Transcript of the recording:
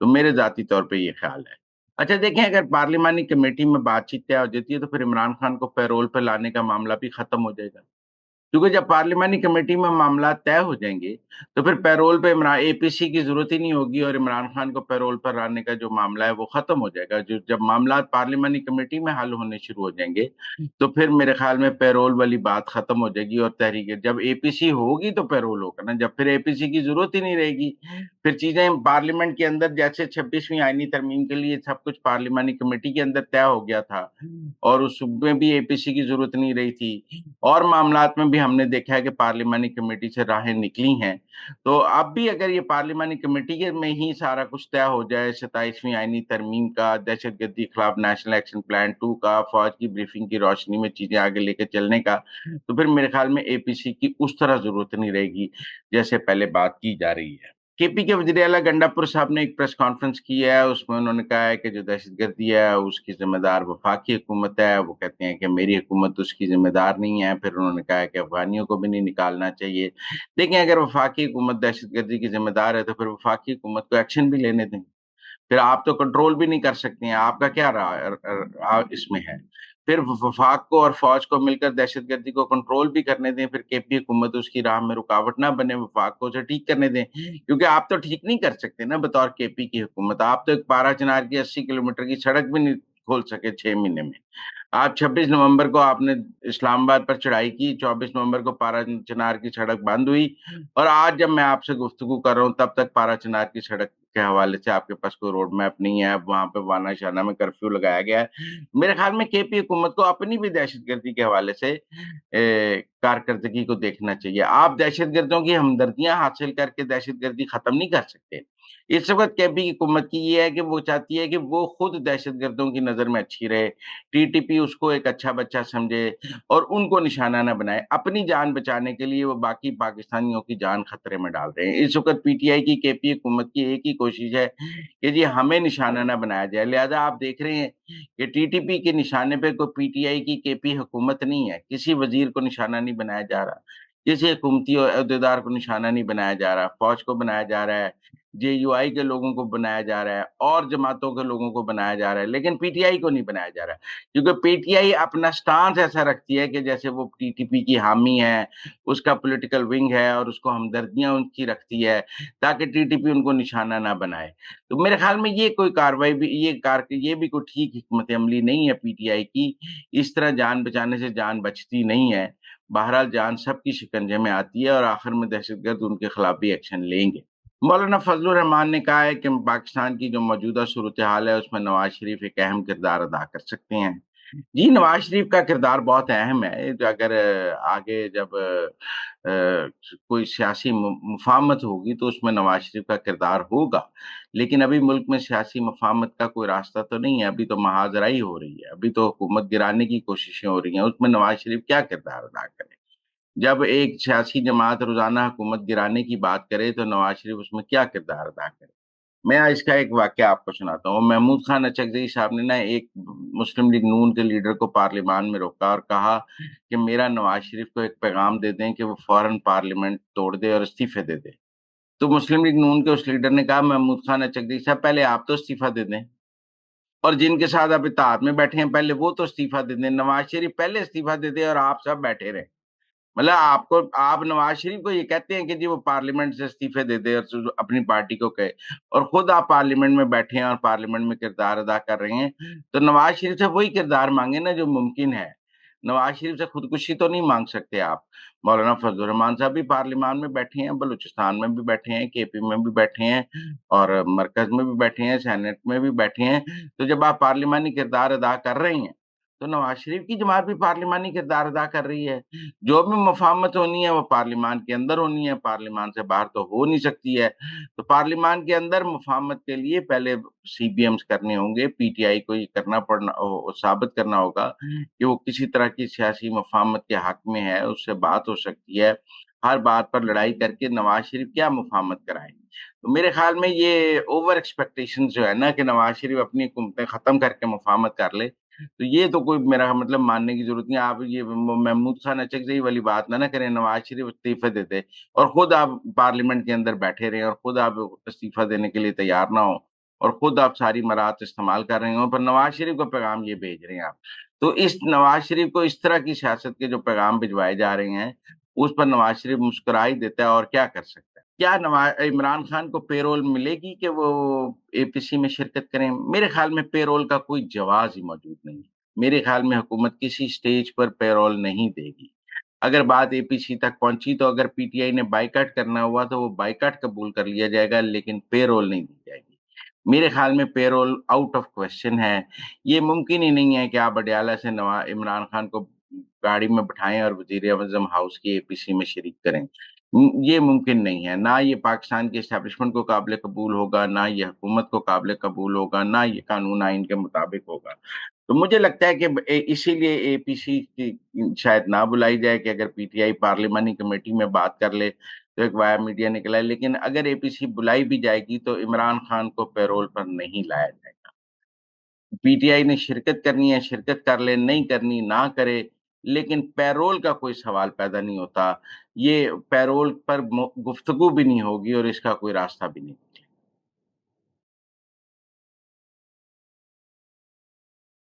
تو میرے ذاتی طور پہ یہ خیال ہے۔ اچھا دیکھیں، اگر پارلیمانی کمیٹی میں بات چیت طے ہو جاتی ہے تو پھر عمران خان کو پیرول پہ لانے کا معاملہ بھی ختم ہو جائے گا، کیونکہ جب پارلیمانی کمیٹی میں معاملات طے ہو جائیں گے تو پھر پیرول پہ اے پی سی کی ضرورت ہی نہیں ہوگی، اور عمران خان کو پیرول پر لانے کا جو معاملہ ہے وہ ختم ہو جائے گا۔ جب معاملات پارلیمانی کمیٹی میں حل ہونے شروع ہو جائیں گے تو پھر میرے خیال میں پیرول والی بات ختم ہو جائے گی، اور تحریک جب اے پی سی ہوگی تو پیرول ہوگا نا، جب پھر اے پی سی کی ضرورت ہی نہیں رہے گی، پھر چیزیں پارلیمنٹ کے اندر جیسے 26ویں آئینی ترمیم کے لیے سب کچھ پارلیمانی کمیٹی کے اندر طے ہو گیا تھا، اور اس میں بھی اے پی سی کی ضرورت نہیں رہی تھی، اور معاملات میں بھی ہم نے دیکھا ہے کہ پارلیمانی کمیٹی سے راہیں نکلی ہیں، تو اب بھی اگر یہ پارلیمانی کمیٹی کے میں ہی سارا کچھ طے ہو جائے، 27ویں آئینی ترمیم کا، دہشت گردی کے خلاف نیشنل ایکشن پلان 2 کا، فوج کی بریفنگ کی روشنی میں چیزیں آگے لے کے چلنے کا، تو پھر میرے خیال میں اے پی سی کی اس طرح ضرورت نہیں رہے گی جیسے پہلے بات کی جا رہی ہے۔ کے پی کے وزیر اعلیٰ گنڈا پور صاحب نے ایک پریس کانفرنس کی ہے، اس میں انہوں نے کہا ہے کہ جو دہشت گردی ہے اس کی ذمہ دار وفاقی حکومت ہے، وہ کہتے ہیں کہ میری حکومت اس کی ذمہ دار نہیں ہے، پھر انہوں نے کہا ہے کہ افغانیوں کو بھی نہیں نکالنا چاہیے۔ دیکھیں، اگر وفاقی حکومت دہشت گردی کی ذمہ دار ہے تو پھر وفاقی حکومت کو ایکشن بھی لینے دیں، پھر آپ تو کنٹرول بھی نہیں کر سکتے ہیں، آپ کا کیا اس میں ہے؟ پھر وفاق کو اور فوج کو مل کر دہشت گردی کو کنٹرول بھی کرنے دیں، پھر کے پی حکومت اس کی راہ میں رکاوٹ نہ بنے، وفاق کو اسے ٹھیک کرنے دیں، کیونکہ آپ تو ٹھیک نہیں کر سکتے نا بطور کے پی کی حکومت، آپ تو ایک پارا چنار کی 80 کلومیٹر کی سڑک بھی نہیں کھول سکے 6 مہینے میں۔ آپ 26 نومبر کو آپ نے اسلام آباد پر چڑھائی کی، 24 نومبر کو پارا چنار کی سڑک بند ہوئی، اور آج جب میں آپ سے گفتگو کر رہا ہوں تب تک پارا چنار کی سڑک کے حوالے سے آپ کے پاس کوئی روڈ میپ نہیں ہے، وہاں پہ وانا شانہ میں کرفیو لگایا گیا ہے۔ میرے خیال میں کے پی حکومت کو اپنی بھی دہشت گردی کے حوالے سے کارکردگی کو دیکھنا چاہیے۔ آپ دہشت گردوں کی ہمدردیاں حاصل کر کے دہشت گردی ختم نہیں کر سکتے۔ اس وقت کے پی حکومت کی یہ ہے کہ وہ چاہتی ہے کہ وہ خود دہشت گردوں کی نظر میں اچھی رہے، ٹی ٹی پی اس کو ایک اچھا بچہ سمجھے اور ان کو نشانہ نہ بنائے، اپنی جان بچانے کے لیے وہ باقی پاکستانیوں کی جان خطرے میں ڈال رہے ہیں۔ اس وقت پی ٹی آئی کی کے پی حکومت کی ایک ہی کوشش ہے کہ جی ہمیں نشانہ نہ بنایا جائے، لہذا آپ دیکھ رہے ہیں کہ ٹی ٹی پی کے نشانے پہ کوئی پی ٹی آئی کی کے پی حکومت نہیں ہے، کسی وزیر کو نشانہ نہیں بنایا جا رہا، کسی حکومتی عہدیدار کو نشانہ نہیں بنایا جا رہا، فوج کو بنایا جا رہا ہے، جے یو آئی کے لوگوں کو بنایا جا رہا ہے، اور جماعتوں کے لوگوں کو بنایا جا رہا ہے، لیکن پی ٹی آئی کو نہیں بنایا جا رہا، کیونکہ پی ٹی آئی اپنا سٹانس ایسا رکھتی ہے کہ جیسے وہ ٹی ٹی پی کی حامی ہے، اس کا پولیٹیکل ونگ ہے، اور اس کو ہمدردیاں ان کی رکھتی ہے تاکہ ٹی ٹی پی ان کو نشانہ نہ بنائے۔ تو میرے خیال میں یہ کوئی کاروائی بھی یہ بھی کوئی ٹھیک حکمت عملی نہیں ہے پی ٹی آئی کی، اس طرح جان بچانے سے جان بچتی نہیں ہے، بہرحال جان سب کی شکنجے میں آتی ہے، اور آخر میں دہشت گرد ان کے خلاف بھی ایکشن لیں گے۔ مولانا فضل الرحمان نے کہا ہے کہ پاکستان کی جو موجودہ صورتحال ہے اس میں نواز شریف ایک اہم کردار ادا کر سکتے ہیں۔ جی، نواز شریف کا کردار بہت اہم ہے، اگر آگے جب کوئی سیاسی مفاہمت ہوگی تو اس میں نواز شریف کا کردار ہوگا، لیکن ابھی ملک میں سیاسی مفاہمت کا کوئی راستہ تو نہیں ہے، ابھی تو محاذرائی ہو رہی ہے، ابھی تو حکومت گرانے کی کوششیں ہو رہی ہیں، اس میں نواز شریف کیا کردار ادا کرے؟ جب ایک سیاسی جماعت روزانہ حکومت گرانے کی بات کرے تو نواز شریف اس میں کیا کردار ادا کرے؟ میں اس کا ایک واقعہ آپ کو سناتا ہوں۔ محمود خان اچکزئی صاحب نے ایک مسلم لیگ نون کے لیڈر کو پارلیمان میں روکا اور کہا کہ میرا نواز شریف کو ایک پیغام دے دیں کہ وہ فوراً پارلیمنٹ توڑ دے اور استعفے دے دے۔ تو مسلم لیگ نون کے اس لیڈر نے کہا محمود خان اچکزئی صاحب پہلے آپ تو استعفیٰ دے دیں، اور جن کے ساتھ آپ اتحاد میں بیٹھے ہیں پہلے وہ تو استعفیٰ دے دیں، نواز شریف پہلے استعفیٰ دے دیں اور آپ سب بیٹھے رہیں۔ مطلب آپ نواز شریف کو یہ کہتے ہیں کہ جی وہ پارلیمنٹ سے استعفے دے دے اور اپنی پارٹی کو کہے، اور خود آپ پارلیمنٹ میں بیٹھے ہیں اور پارلیمنٹ میں کردار ادا کر رہے ہیں، تو نواز شریف سے وہی کردار مانگے نا جو ممکن ہے۔ نواز شریف سے خودکشی تو نہیں مانگ سکتے آپ۔ مولانا فضل الرحمان صاحب بھی پارلیمان میں بیٹھے ہیں، بلوچستان میں بھی بیٹھے ہیں، کے پی میں بھی بیٹھے ہیں، اور مرکز میں بھی بیٹھے ہیں، سینٹ میں بھی بیٹھے ہیں۔ تو جب آپ پارلیمانی کردار ادا کر رہے ہیں تو نواز شریف کی جماعت بھی پارلیمانی کردار ادا کر رہی ہے۔ جو بھی مفاہمت ہونی ہے وہ پارلیمان کے اندر ہونی ہے، پارلیمان سے باہر تو ہو نہیں سکتی ہے۔ تو پارلیمان کے اندر مفاہمت کے لیے پہلے سی بی ایمز کرنے ہوں گے، پی ٹی آئی کو یہ ثابت کرنا ہوگا کہ وہ کسی طرح کی سیاسی مفاہمت کے حق میں ہے، اس سے بات ہو سکتی ہے۔ ہر بات پر لڑائی کر کے نواز شریف کیا مفاہمت کرائیں گے؟ تو میرے خیال میں یہ اوور ایکسپیکٹیشن جو ہے نا کہ نواز شریف اپنی حکومتیں ختم کر کے مفاہمت کر لے، تو یہ تو کوئی میرا مطلب ماننے کی ضرورت نہیں۔ آپ یہ محمود خان اچکزئی والی بات نہ کریں، نواز شریف استعفے دیتے اور خود آپ پارلیمنٹ کے اندر بیٹھے رہیں اور خود آپ استعفیٰ دینے کے لیے تیار نہ ہوں، اور خود آپ ساری مراحت استعمال کر رہے ہوں، پر نواز شریف کو پیغام یہ بھیج رہے ہیں آپ. تو اس نواز شریف کو اس طرح کی سیاست کے جو پیغام بھجوائے جا رہے ہیں اس پر نواز شریف مسکرا ہی دیتا ہے، اور کیا کر سکتا ہے. کیا عمران خان کو پے رول ملے گی کہ وہ اے پی سی میں شرکت کریں؟ میرے خیال میں پے رول کا کوئی جواز ہی موجود نہیں ہے. میرے خیال میں حکومت کسی سٹیج پر پے رول نہیں دے گی. اگر بات اے پی سی تک پہنچی تو اگر پی ٹی آئی نے بائیکاٹ کرنا ہوا تو وہ بائیکاٹ قبول کر لیا جائے گا، لیکن پے رول نہیں دی جائے گی. میرے خیال میں پے رول آؤٹ آف کوشچن ہے. یہ ممکن ہی نہیں ہے کہ آپ اڈیالہ سے عمران خان کو گاڑی میں بٹھائیں اور وزیر اعظم ہاؤس کی اے پی سی میں شریک کریں. یہ ممکن نہیں ہے. نہ یہ پاکستان کے اسٹیبلشمنٹ کو قابل قبول ہوگا، نہ یہ حکومت کو قابل قبول ہوگا، نہ یہ قانون آئین کے مطابق ہوگا. تو مجھے لگتا ہے کہ اسی لیے اے پی سی کی شاید نہ بلائی جائے کہ اگر پی ٹی آئی پارلیمانی کمیٹی میں بات کر لے تو ایک وایا میڈیا نکلا ہے. لیکن اگر اے پی سی بلائی بھی جائے گی تو عمران خان کو پیرول پر نہیں لایا جائے گا. پی ٹی آئی نے شرکت کرنی ہے شرکت کر لے، نہیں کرنی نہ کرے، لیکن پیرول کا کوئی سوال پیدا نہیں ہوتا. یہ پیرول پر گفتگو بھی نہیں ہوگی اور اس کا کوئی راستہ بھی نہیں.